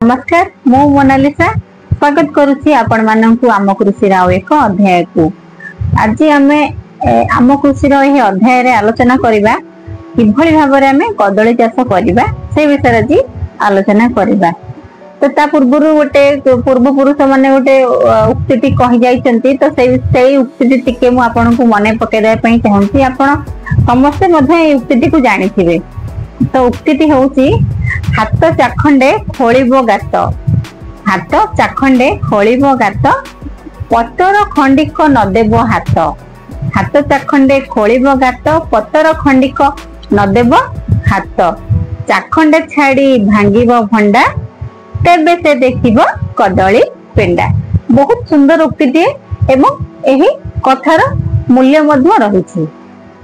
नमस्कार मु मोनालिसा स्वागत करुछि आपण माननकु आम कृषि राव एक अध्याय को। आज आमे आम कृषि रो एही अध्याय रे आलोचना करिबा किभଳି भाबरे आमे कदली चाष करिबा से विषय जी आलोचना करिबा। तो ता पूर्वरु गोटे पूर्व पुरुष माने गोटे उक्ति कहि जाइचंती, तो सेही उक्ति टिके मु आपनकु मने पकेदा पई चाहंती। आपण समस्त मध्ये ए उक्ति को जानिथिबे। तो उक्ति होउची हाथ चाखंडे खोलिबो गात, हाथ चाखंडे खोलिबो गात, पतर खंडिक न देबो हाथ, हाथ चाखंडे खोलिबो गात, पतर खंडिक न देबो हाथ, चाखंडे छाड़ी भांगिबो भंडा, तेबे से देखिबो कदली पेंडा। बहुत सुंदर उक्ति एवं एही कथार मूल्य मध्य रहिछि।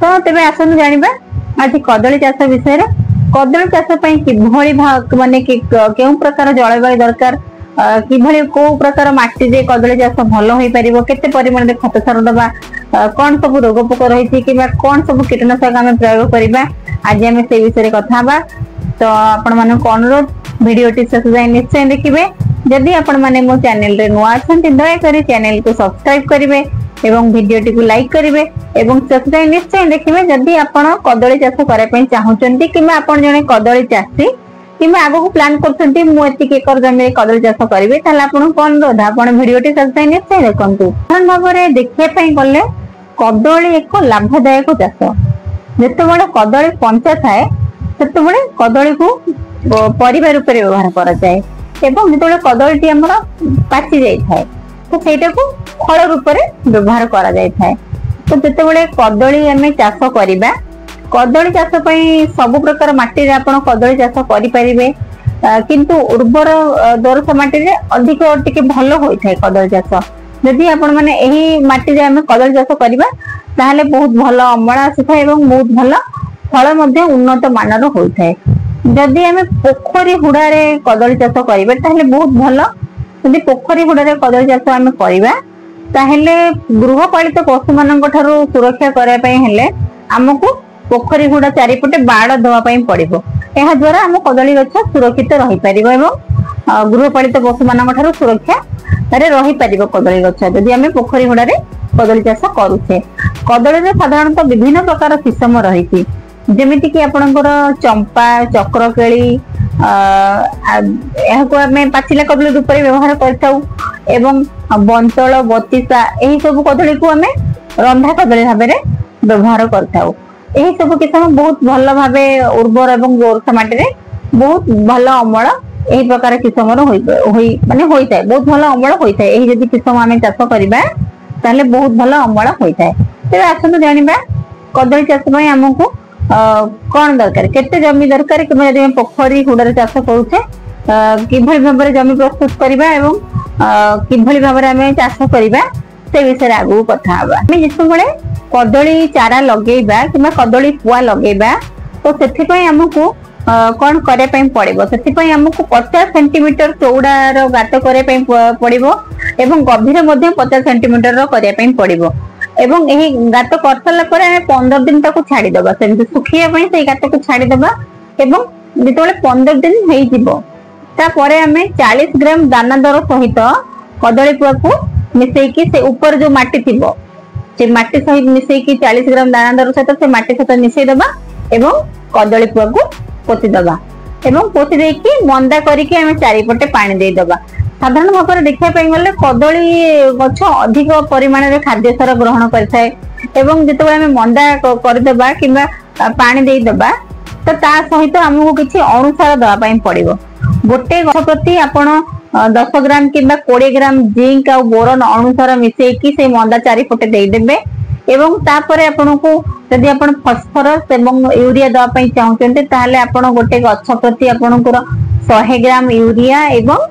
तो तेबे आसनु जानिबा आज कदली चाष विषय रे। कदली चाष पई किभଳି माने केउ प्रकार जलवायु दरकार, किभଳି को प्रकार माटी रे कदली चाष भलो होई परिबो, केते परिमाण रे खत सार दबा, कोन सब रोग पोक रहिछि किबा कोन सब कीटनाशक आमे प्रयोग करिबा, आज आमे से विषय रे कथा बा। तो आपण मानक अनुरोध वीडियो टी शेष जाय निश्चय देखिबे। जदि आपण माने मो चैनल रे नुआ अछंती दया करी चैनल को सब्सक्राइब करिवे एवं वीडियो टी को लाइक करिवे एवं शेष जाय निश्चय देखिबे। जदि आपण कदली चाष करे पई चाहुचंती किबा आपण जने कदली चाषी किबा आगो को प्लान करछंती मु एतिक एकर जमी रे कदली चाष करिवे, ताले आपण कोन रोधा आपण वीडियो टी शेष जाय निश्चय देखंतु। साधारण भाबरे देखिया पई गले कदली एक लाभदायक चाष। जेतेबेले कदली पंचा थाए सेतेबेले कदली को परिवार रूप में व्यवहार करा जाए एवं जेतेबेले कदलीटी हमर पाची जाय थाए तो सेटा को फल रूप में व्यवहार करा जाय थाए। तो जेतेबेले कदली हमें चाष करिबा, कदली चाष पई सब प्रकार माटी रे आपण कदली चाष करि परिबे, किंतु उर्वर दोरस माटी रे अधिक टिके भलो होय थाए कदली चाष। यदि आपण माने एही माटी रे हमें कदली चाष करिबा ताहाले बहुत भलो अमल आसी थाए एवं बहुत भलो फल मध्ये उन्नत मानर होय थाए। जदि हमें पोखरी हुड़ा रे कदली चाष करिबा ताहाले बहुत भलो। यदि पोखरी हुड़ा रे कदली चाष हमें करिबा ताहाले गृहपालित पशु मानक ठारू सुरक्षा करै पई हेले हमकु पोखरी हुड़ा चारिपटे बाड़ दवा पई पड़िबो। एहा द्वारा हम कदली गछ सुरक्षित रहि परिबो एवं गृहपालित पशु मानक ठारू सुरक्षा रे रहि परिबो कदली गछ यदि हमें पोखरी हुड़ा रे कदली चाष करूछे। कदली रे साधारणतः विभिन्न प्रकार किस्म रहिछि, जेमिति कि आपनकर चंपा, चक्रकेली, एहाको हमें पाचिला कदली रूप में व्यवहार करथाउ एवं बंतल, बतीसा एही सब कदली को हमें रंधा कदली भाबे रे व्यवहार करथाउ। एही सब किस्म बहुत भलो भाबे उर्वर एवं गोरसा माटी रे बहुत भलो अमल एही प्रकार किस्म रो होई माने होई थाए, बहुत भलो अमल होई थाए। एही जदि किस्म हमें चाष करिबा ताले बहुत भलो अमल होई थाए। तेबे आसनु जानिबा कदली चाष पई हमकु कौन दरकार, केते जमी दरकार, कि यदि पोखरी हुड़ारे चाष करूछे किभଳି भाबरे जमी प्रस्तुत करिबा एवं किभଳି भाबरे हमें चाष करिबा से विषय आगु कथा हबा। हमें जेतेबेले कदली चारा लगेइबा किबा कदली पुआ लगेइबा तो सेथि पई हमकु कोन करे पई पड़िबो, सेथि पई हमकु 50 सेंटीमीटर चौड़ार गात करे पई पड़िबो एवं गभीर मध्ये 50 सेंटीमीटर रो करे पई पड़िबो एवं एही गात कर साला पर 15 दिन तक छाड़ी दबा, सेमति सुखिया पई से गात को छाड़ी दबा एवं जेतोले 15 दिन हेई जिवो ता परे हमें 40 ग्राम दानादार सहित कदली पुआ को मिसेई कि से ऊपर जो माटी थिबो से माटी सहित मिसेई कि 40 ग्राम दानादार सहित से माटी सहित मिसेई दबा एवं कदली पुआ को पोती दबा एवं पोती देई कि मंदा करी कि हमें चारिपटे पानी देई दबा। साधारण भाव में देखा गले कदली गछ अधिक परिमाण रे खाद्य सार ग्रहण करथाय एवं जेतेबेले हमें मंदा करदेबा किबा पानी देई दबा तो ता सहित हमहु किछि अनुसार दवा पई पड़िबो। गोटे गछ प्रति आपण 10 ग्राम किबा 20 ग्राम जिंक आ बोरन अनुसार मिसेई कि से मंदा चारिपटे देई देबे एवं तापरे आपनको यदि आपण फास्फोरस एवं यूरिया दवा पई चाहुचंते ताहाले आपण गोटे गछ प्रति आपनकर 100 ग्राम यूरिया एवं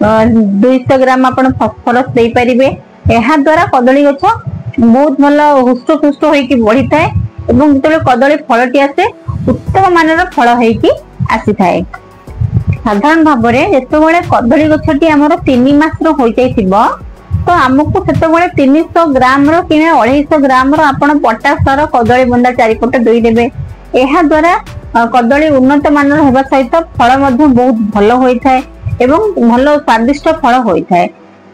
200 ग्राम आपण फास्फोरस दे परिबे। एहा द्वारा कदली गछ बहुत भलो हुष्ट पुष्ट होई कि बढ़ी थाए एवं जेतेबेले कदली फलटी आसे उत्तम मानर फल होई कि आसी थाए। साधारण भाबरे जेतेबेले कदली गछटी हमर 3 मास रो होई जाइथिबो तो हमकु सेतेबेले 300 ग्राम रो कि 250 ग्राम रो आपण पोटास सार कदली बुंदा चारिपटे देई देबे। एहा द्वारा कदली उन्नत मानर हेबा सहित फल मध्ये बहुत भलो होई थाए एवं भल स्वादिष्ट फल होता है।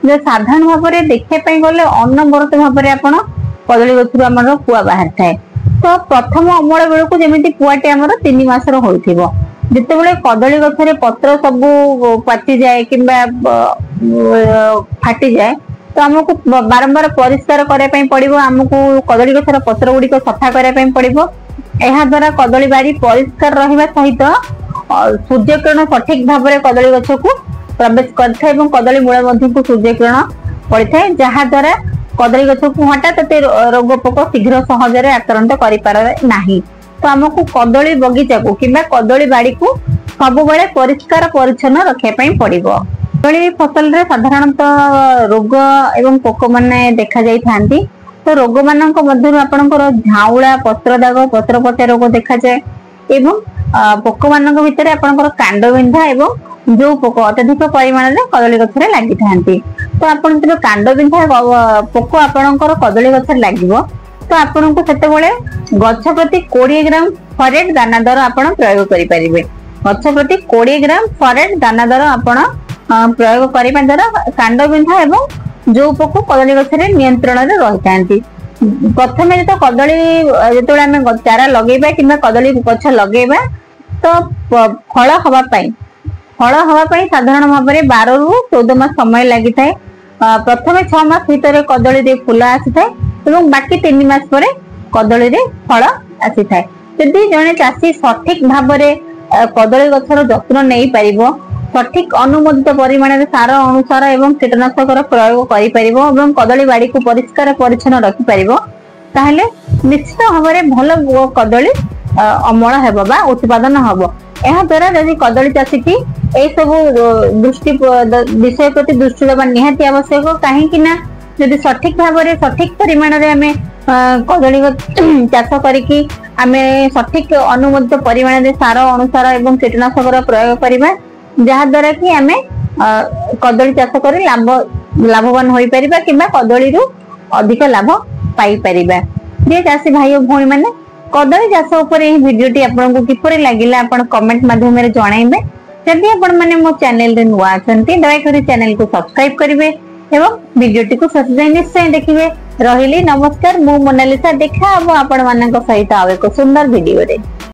जो साधारण भाव में देखा गले अनवरत भाव में आपण कदली गछरु आमर पुआ बाहर थाए। तो प्रथम अमल बेलू जमी पुआटे आमर 3 मासर होइथिबो जितेबाला कदली गछरे पत्र सबू पाचि जाए कि फाटी जाए तो आमको बारंबार परिष्कार करने पड़ो। आमको कदली गछर पत्र गुड़िक सफा करने पड़ो। यह द्वारा कदली बाड़ी परिष्कार रहा सहित सूर्य किरण सठिक भाव में कदली गछ को प्रवेश करता है। कदली मूल मध्य को सूर्य किरण पड़ता है जहाँ द्वारा कदली गछ को हठात रोग पोक शीघ्र सहजरे आक्रांत करें। तो आमको कदली बगीचा को कि कदली बाड़ी को सब बेले परिष्कार परिच्छन्न रखापी पड़ो। कदली फसल रे साधारणतः रोग एवं पोक माने देखा जाई थांती। तो रोग मानक मध्यरु आपनकर झाउला पत्र दाग पत्र पचा रोग देखा जाए एवं पोक मानक भितर आपनकर कांड बिंधा एवं जो पोक अत्यधिक परिमाण में कदली गछरे लागि थांती। तो आपन जब कांड बिंधा पोक आपनकर कदली गछरे लागिवो तो आपन को सेते बेले गछ प्रति 20 ग्राम फरेट दाना दर आपन प्रयोग करि परिबे। गछ प्रति 20 ग्राम फरेट दाना दर आपन प्रयोग करिबा द्वारा कांड बिंधा एवं जो पोक कदली गछरे नियंत्रण रे रहि थांती। प्रथमे तो कदली जेतोळे आमे चारा लगेबा किबा कदली गछ लगेबा तो फल हवा पाई साधारण भाव में 12 रु 14 मास समय लगी थाए। प्रथमे 6 मास भीतर कदली रे फूल आसी थाए एवं बाकी 3 मास परे कदली रे फल आसी थाए। यदि जने चाषी सठिक भाव में कदली गछर जत्न नहीं पारिबो सठिक अनुमोदित परिमाण में सार अनुसार एवं कीटनाशक प्रयोग करि परिबो एवं कदली बाड़ी को परिष्कार परिच्छन्न रखि परिबो ताहले निश्चित भाव में भल कदली अमल हेबो बा उत्पादन हेबो। एहा द्वारा यदि कदली चाषी टी ए सब दृष्टि विषय प्रति दृष्टि देबा निहाती आवश्यक। काहे कि ना यदि सठिक भाव में सठिक परिमाण में आमे कदली चाष करिकी आमे सठिक अनुमोदित परिमाण में सार अनुसार एवं कीटनाशक प्रयोग करिबा जहाँ द्वारा कि आमे कदली चाष कर लाभवान हो पारिबा किंबा कदली रु अधिक लाभ पाई परिबा। जे चाषी भाई और भौणी माने कदली चाष ऊपर यह वीडियोटी आपको किपरि लागिला आपण कमेंट माध्यम रे जणाइबे। जदि आपण माने मो चैनल रे नुआ अछंती दया करी चैनल को सब्सक्राइब करिवे एवं वीडियोटी को सब्सक्राइब निश्चय देखिवे। रहिली नमस्कार। मु मोनालिसा देखा अब आपण मानक सहित आवे को सुंदर वीडियो रे।